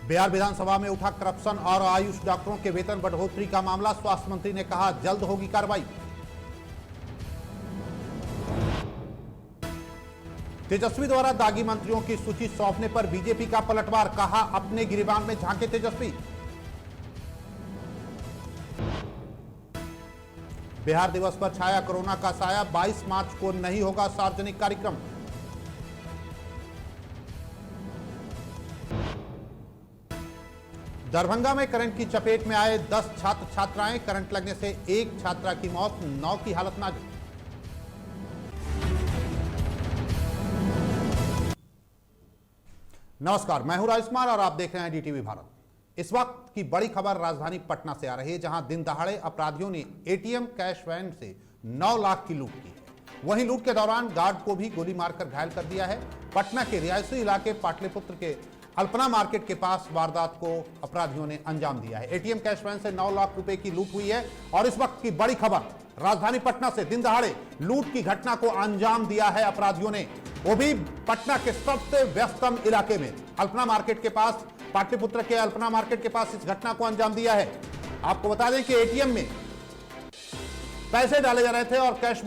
बिहार विधानसभा में उठा करप्शन और आयुष डॉक्टरों के वेतन बढ़ोतरी का मामला। स्वास्थ्य मंत्री ने कहा जल्द होगी कार्रवाई। तेजस्वी द्वारा दागी मंत्रियों की सूची सौंपने पर बीजेपी का पलटवार। कहा अपने गिरिबान में झांके तेजस्वी। बिहार दिवस पर छाया कोरोना का साया। 22 मार्च को नहीं होगा सार्वजनिक कार्यक्रम। दरभंगा में करंट की चपेट में आए 10 छात्र छात्राएं। करंट लगने से एक छात्रा की मौत, 9 की हालत नाजुक। नमस्कार, मैं हूं राजकुमार और आप देख रहे हैं डीटीवी भारत। इस वक्त की बड़ी खबर राजधानी पटना से आ रही है, जहां दिन दहाड़े अपराधियों ने एटीएम कैश वैन से 9 लाख की लूट की है। वहीं लूट के दौरान गार्ड को भी गोली मारकर घायल कर दिया है। पटना के रिहायशी इलाके पाटलिपुत्र के अल्पना मार्केट के पास वारदात को अपराधियों ने अंजाम दिया है। एटीएम कैश वैन से 9 लाख रुपए की लूट हुई है और इस वक्त की बड़ी खबर राजधानी पटना से दिन दहाड़े लूट की घटना को अंजाम दिया है अपराधियों ने, वो भी पटना के सबसे व्यस्तम इलाके में अल्पना मार्केट के पास, पाटलिपुत्र के अल्पना मार्केट के पास इस घटना को अंजाम दिया है। आपको बता दें कि एटीएम में पैसे डाले जा रहे थे और कैश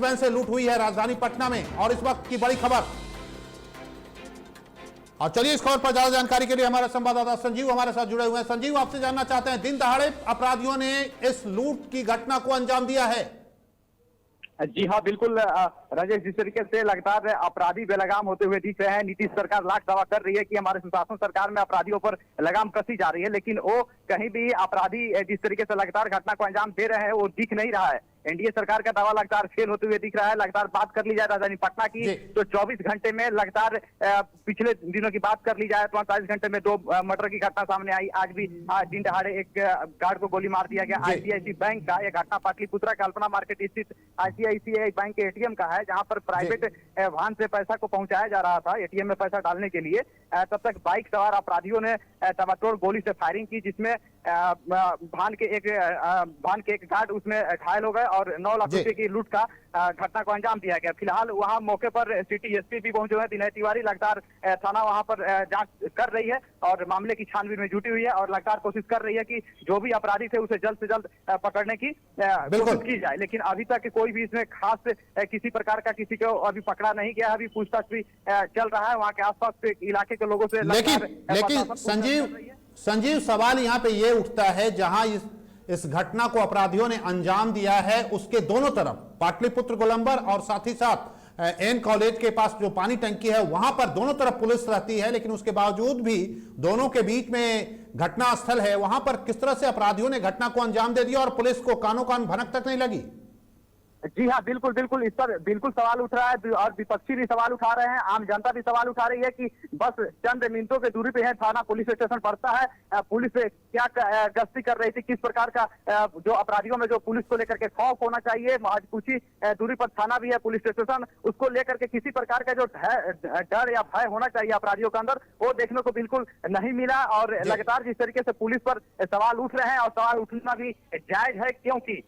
वैन से लूट हुई है राजधानी पटना में। और इस वक्त की बड़ी खबर, और चलिए इस खबर पर ज्यादा जानकारी के लिए हमारे संवाददाता संजीव हमारे साथ जुड़े हुए हैं। संजीव, आपसे जानना चाहते हैं, दिन दहाड़े अपराधियों ने इस लूट की घटना को अंजाम दिया है। जी हाँ, बिल्कुल राजेश, जिस तरीके से लगातार अपराधी बेलगाम होते हुए दिख रहे हैं। नीतीश सरकार लाख दावा कर रही है कि हमारे सुशासन सरकार में अपराधियों पर लगाम कसी जा रही है, लेकिन वो कहीं भी अपराधी जिस तरीके से लगातार घटना को अंजाम दे रहे हैं वो दिख नहीं रहा है। एनडीए सरकार का दावा लगातार फेल होते हुए दिख रहा है। लगातार बात कर ली जाए राजधानी पटना की तो 24 घंटे में लगातार पिछले दिनों की बात कर ली जाए तो 48 घंटे में 2 मर्डर की घटना सामने आई। आज भी दिन दहाड़े एक गार्ड को गोली मार दिया गया। आईसीआईसी बैंक का यह घटना पाटलिपुत्रा का अल्पना मार्केट स्थित आईसीआईसीआई बैंक के एटीएम का है, जहां पर प्राइवेट वाहन से पैसा को पहुंचाया जा रहा था एटीएम में पैसा डालने के लिए। तब तक बाइक सवार अपराधियों ने ताबड़तोड़ गोली से फायरिंग की, जिसमें भान के एक गार्ड उसमें घायल हो गए और 9 लाख रुपए की लूट का घटना को अंजाम दिया गया। फिलहाल वहां मौके पर सिटी एसपी भी पहुंचे हुए हैं। विनय तिवारी लगातार थाना वहां पर जांच कर रही है और मामले की छानबीन में जुटी हुई है और लगातार कोशिश कर रही है कि जो भी अपराधी थे उसे जल्द से जल्द पकड़ने की कोशिश की जाए। लेकिन अभी तक कोई भी इसमें खास किसी प्रकार का किसी को अभी पकड़ा नहीं गया। अभी पूछताछ भी चल रहा है वहां के आसपास के इलाके के लोगों से। लेकिन संजीव, सवाल यहाँ पे ये उठता है, जहां इस घटना को अपराधियों ने अंजाम दिया है उसके दोनों तरफ पाटलिपुत्र गोलंबर और साथ ही साथ एन कॉलेज के पास जो पानी टंकी है वहां पर दोनों तरफ पुलिस रहती है, लेकिन उसके बावजूद भी दोनों के बीच में घटना स्थल है, वहां पर किस तरह से अपराधियों ने घटना को अंजाम दे दिया और पुलिस को कानों कान भनक तक नहीं लगी? जी हाँ, बिल्कुल बिल्कुल, इस पर बिल्कुल सवाल उठ रहा है और विपक्षी भी सवाल उठा रहे हैं, आम जनता भी सवाल उठा रही है कि बस चंद मिनटों की दूरी पे है थाना पुलिस स्टेशन पड़ता है। पुलिस क्या गश्ती कर रही थी, किस प्रकार का जो अपराधियों में जो पुलिस को लेकर के खौफ होना चाहिए, कुछ ही दूरी पर थाना भी है पुलिस स्टेशन, उसको लेकर के किसी प्रकार का जो डर या भय होना चाहिए अपराधियों के अंदर वो देखने को बिल्कुल नहीं मिला। और लगातार जिस तरीके से पुलिस पर सवाल उठ रहे हैं और सवाल उठना भी जायज है, क्योंकि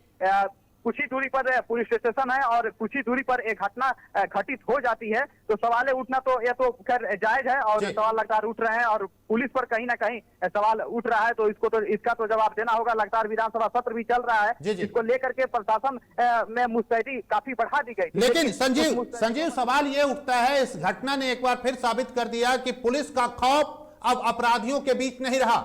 कुछ ही दूरी पर पुलिस स्टेशन है और कुछ ही दूरी पर एक घटना घटित हो जाती है तो सवाल उठना तो यह तो खैर जायज है और सवाल लगातार उठ रहे हैं और पुलिस पर कहीं ना कहीं सवाल उठ रहा है तो इसका तो जवाब देना होगा। लगातार विधानसभा सत्र भी चल रहा है, इसको लेकर के प्रशासन में मुस्तैदी काफी बढ़ा दी गई। लेकिन संजीव सवाल ये उठता है, इस घटना ने एक बार फिर साबित कर दिया कि पुलिस का खौफ अब अपराधियों के बीच नहीं रहा।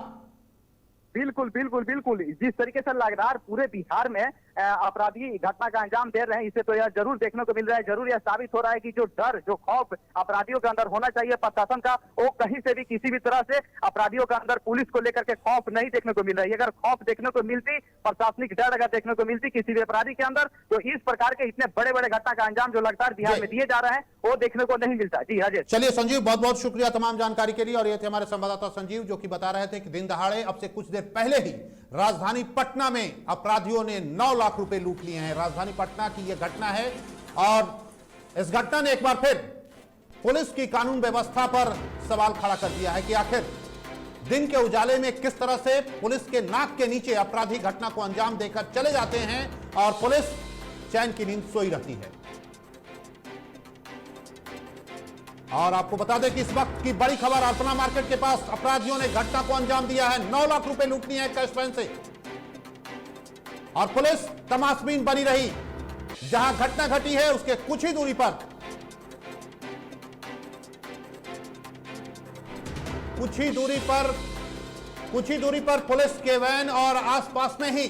बिल्कुल बिल्कुल बिल्कुल, जिस तरीके से लगातार पूरे बिहार में अपराधी घटना का अंजाम दे रहे हैं, इसे तो यह जरूर देखने को मिल रहा है, जरूर यह साबित हो रहा है कि जो डर जो खौफ अपराधियों के अंदर होना चाहिए प्रशासन का, वो कहीं से भी किसी भी तरह से अपराधियों के अंदर पुलिस को लेकर के खौफ नहीं देखने को मिल रही है। अगर खौफ देखने को मिलती, प्रशासनिक डर अगर देखने को मिलती किसी भी अपराधी के अंदर, तो इस प्रकार के इतने बड़े बड़े घटना का अंजाम जो लगातार बिहार में दिए जा रहे हैं वो देखने को नहीं मिलता। जी राजेश। चलिए संजीव, बहुत बहुत शुक्रिया तमाम जानकारी के लिए। और ये थे हमारे संवाददाता संजीव जो कि बता रहे थे कि दिन दहाड़े अब से कुछ देर पहले ही राजधानी पटना में अपराधियों ने 9 लाख रुपए लूट लिए हैं। राजधानी पटना की यह घटना है और इस घटना ने एक बार फिर पुलिस की कानून व्यवस्था पर सवाल खड़ा कर दिया है कि आखिर दिन के उजाले में किस तरह से पुलिस के नाक के नीचे अपराधी घटना को अंजाम देकर चले जाते हैं और पुलिस चैन की नींद सोई रहती है। और आपको बता दें कि इस वक्त की बड़ी खबर, अल्पना मार्केट के पास अपराधियों ने घटना को अंजाम दिया है। 9 लाख रुपए लूट लिए हैं कैश वैन से और पुलिस तमाशबीन बनी रही। जहां घटना घटी है उसके कुछ ही दूरी पर पुलिस के वैन और आसपास में ही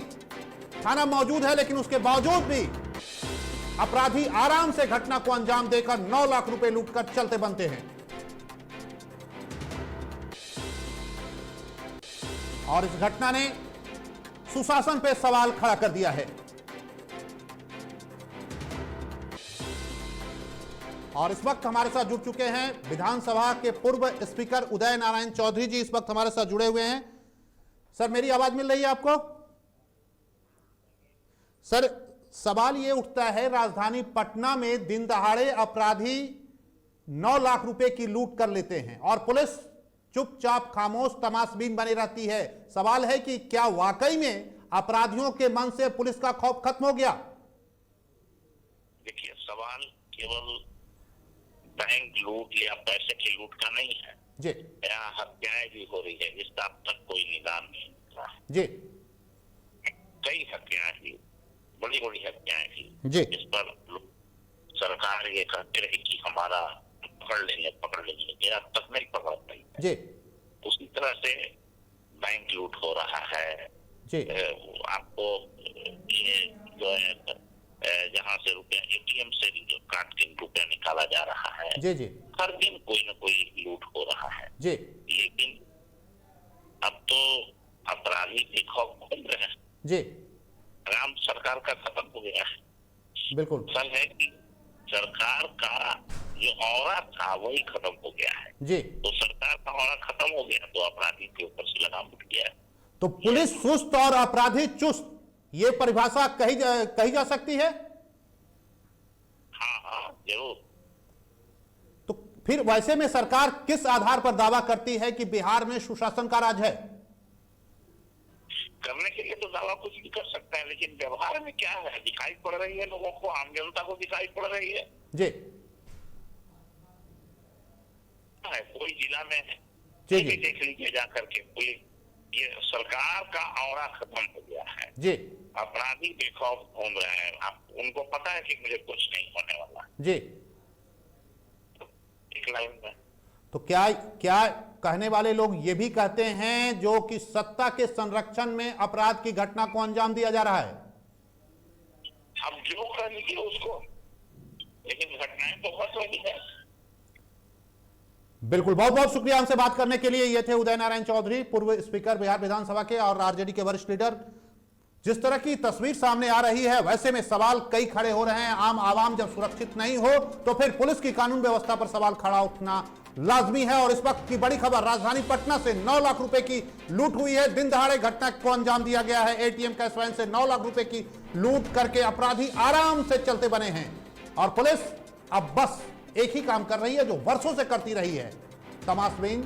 थाना मौजूद है, लेकिन उसके बावजूद भी अपराधी आराम से घटना को अंजाम देकर 9 लाख रुपए लूटकर चलते बनते हैं। और इस घटना ने सुशासन पे सवाल खड़ा कर दिया है। और इस वक्त हमारे साथ जुड़ चुके हैं विधानसभा के पूर्व स्पीकर उदय नारायण चौधरी जी, इस वक्त हमारे साथ जुड़े हुए हैं। सर, मेरी आवाज मिल रही है आपको? सर, सवाल यह उठता है, राजधानी पटना में दिन दहाड़े अपराधी 9 लाख रुपए की लूट कर लेते हैं और पुलिस चुपचाप खामोश तमाशबीन बनी रहती है। सवाल है कि क्या वाकई में अपराधियों के मन से पुलिस का खौफ खत्म हो गया? देखिए, सवाल केवल बैंक लूट या पैसे की लूट का नहीं है जी। यहाँ हत्याएं भी हो रही है, इसका अब तक कोई निदान नहीं हुआ जी। कई हत्याएं हुई, बड़ी बड़ी हत्याएं हुई जी। इस पर सरकार ये कहते रही कि हमारा पकड़ लेंगे, ये अब तक नहीं पकड़ पाई जी। उसी तरह से बैंक लूट हो रहा है जी। आपको ये जो है जहाँ से रुपया एटीएम से काट के रुपया निकाला जा रहा है जी जी। हर दिन कोई न कोई लूट हो रहा है जी। लेकिन अब तो अपराधी भी खौफ खोल रहे हैं जी। आराम सरकार का खत्म हो गया है। बिल्कुल असल है कि सरकार का जो औरा था वही खत्म हो गया है जी। तो सरकार का औरा खत्म हो गया तो अपराधी के ऊपर से लगाम उठ गया है। तो पुलिस सुस्त और अपराधी चुस्त, ये परिभाषा कही जा सकती है? हाँ, जरूर। तो फिर वैसे में सरकार किस आधार पर दावा करती है कि बिहार में सुशासन का राज है? करने के लिए तो दावा कुछ भी कर सकता है, लेकिन व्यवहार में क्या है दिखाई पड़ रही है लोगों को, आम जनता को दिखाई पड़ रही है जी। कोई जिला में है जी जी देख लीजिए जा करके, कोई ये सरकार का औरा खत्म हो गया है जी। अपराधी बेखौफ घूम रहे हैं, आप उनको पता है कि मुझे कुछ नहीं होने वाला जी। एक लाइन में तो क्या कहने वाले लोग ये भी कहते हैं जो कि सत्ता के संरक्षण में अपराध की घटना को अंजाम दिया जा रहा है? अब जो कर लीजिए उसको, लेकिन घटनाएं तो बहुत रही है। बिल्कुल, बहुत बहुत शुक्रिया हमसे बात करने के लिए। ये थे उदय नारायण चौधरी, पूर्व स्पीकर बिहार विधानसभा के और आरजेडी के वरिष्ठ लीडर। जिस तरह की तस्वीर सामने आ रही है, वैसे में सवाल कई खड़े हो रहे हैं। आम आवाम जब सुरक्षित नहीं हो तो फिर पुलिस की कानून व्यवस्था पर सवाल खड़ा उठना लाजमी है। और इस वक्त की बड़ी खबर, राजधानी पटना से 9 लाख रुपए की लूट हुई है। दिन दहाड़े घटना को अंजाम दिया गया है। एटीएम कैश वैन से 9 लाख रुपए की लूट करके अपराधी आराम से चलते बने हैं और पुलिस अब बस एक ही काम कर रही है जो वर्षों से करती रही है, तमाशबीन,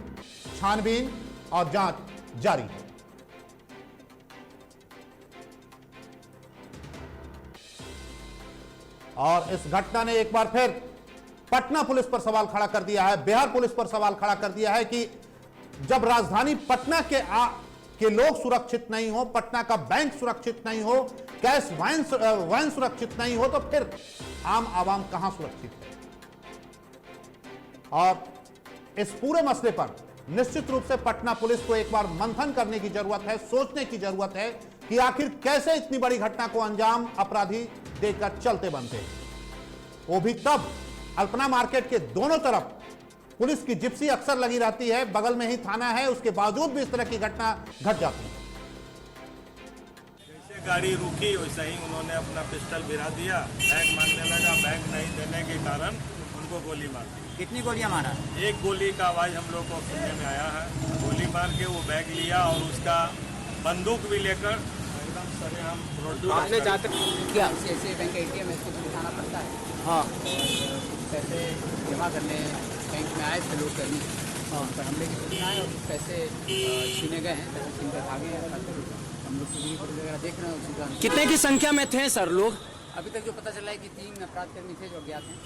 छानबीन और जांच जारी है। और इस घटना ने एक बार फिर पटना पुलिस पर सवाल खड़ा कर दिया है, बिहार पुलिस पर सवाल खड़ा कर दिया है कि जब राजधानी पटना के लोग सुरक्षित नहीं हो, पटना का बैंक सुरक्षित नहीं हो, कैश वैन सुरक्षित नहीं हो, तो फिर आम आवाम कहां सुरक्षित है? और इस पूरे मसले पर निश्चित रूप से पटना पुलिस को एक बार मंथन करने की जरूरत है, सोचने की जरूरत है कि आखिर कैसे इतनी बड़ी घटना को अंजाम अपराधी देकर चलते बनते हैं। वो भी तब अल्पना मार्केट के दोनों तरफ पुलिस की जिप्सी अक्सर लगी रहती है, बगल में ही थाना है, उसके बावजूद भी इस तरह की घटना घट जाती है। जैसे गाड़ी रुकी वैसे ही उन्होंने अपना पिस्टल गिरा दिया, बैंक मांगने लगा, बैंक नहीं देने के कारण उनको गोली मार दी। कितनी गोलियां मारा? एक गोली का आवाज हम लोग को सुनने में आया है। गोली मार के वो बैग लिया और उसका बंदूक भी लेकर एकदम सरेआम रोड आपने जाते क्या ऐसे बैंक एटीएम है, इसको दिखाना पड़ता है। हाँ, पैसे जमा करने बैंक में आए थे लोग करने, पर हमले की सूचना है और पैसे छीने गए हैं, पैसे छीन कर भागे हैं। हम लोग टीवी वगैरह देख रहे हैं उसी का। कितने की संख्या में थे सर लोग? अभी तक जो पता चला है कि 3 अपराध कर्मी थे जो अज्ञात हैं।